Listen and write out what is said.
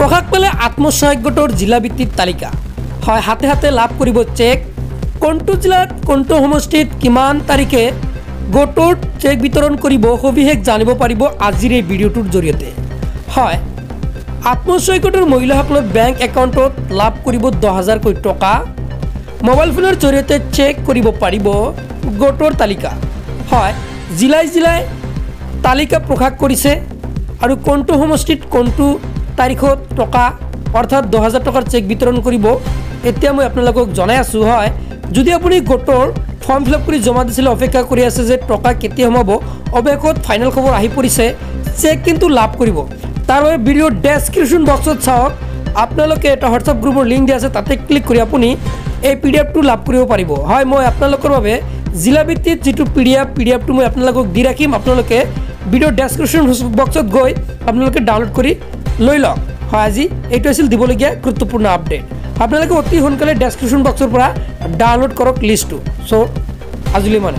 প্ৰকাশ পালে আত্মসহায়ক গোটৰ জিলা ভিত্তিক তালিকা হয় হাতে হাতে লাভ কৰিব চেক কোনটো জিলাত কোনটো সমষ্টিত কিমান তাৰিখে গোটৰ চেক বিতৰণ কৰিব সবিশেষ জানিব পাৰিব আজিৰ এই ভিডিঅ'টোৰ জৰিয়তে হয় আত্মসহায়ক গোটৰ মহিলাসকলৰ বেংক একাউণ্টত লাভ কৰিব 10,000 কোটি টকা মোবাইল ফোনৰ জৰিয়তে চেক কৰিব পাৰিব গোটৰ তালিকা হয় জিলাই জিলাই তালিকা প্ৰকাশ কৰিছে আৰু কোনটো সমষ্টিত কোনটো তাৰিখত টকা অৰ্থাৎ 10,000 টকাৰ চেক বিতৰণ কৰিব এতিয়া মই আপোনালোকক জনাই আছো হয় যদি আপুনি গোটৰ ফৰ্ম ফিলআপ কৰি জমা দিছিল অপেক্ষা কৰি আছে যে টকা কেতিয়া সোমাব অবেকত ফাইনাল খবৰ আহি পৰিছে চেক কিন্তু লাভ কৰিব তাৰ বাবে ভিডিঅ ডেসক্ৰিপশন বক্সত চাওক আপোনালোকে এটা হোৱাটছআপ গ্ৰুপৰ লিংক দিয়া আছে তাতে ক্লিক কৰি আপুনি এই পিডিএফটো লাভ কৰিব পাৰিব হয় মই আপোনালোকৰ বাবে জিলা ভিত্তিক যেটো পিডিএফটো মই আপোনালোকক দি ৰাখিম আপোনালোকে ভিডিঅ ডেসক্ৰিপশন বক্সত গৈ আপোনালোকে ডাউনলোড কৰি লৈ লওক হয় আজি এইটো আছিল দিবলগীয়া গুৰুত্বপূৰ্ণ আপডেট আপোনালোকে অতি সোনকালে ডেসক্ৰিপশন বক্সৰ পৰা ডাউনলোড কৰক লিষ্টটো সো আজিলৈ মানে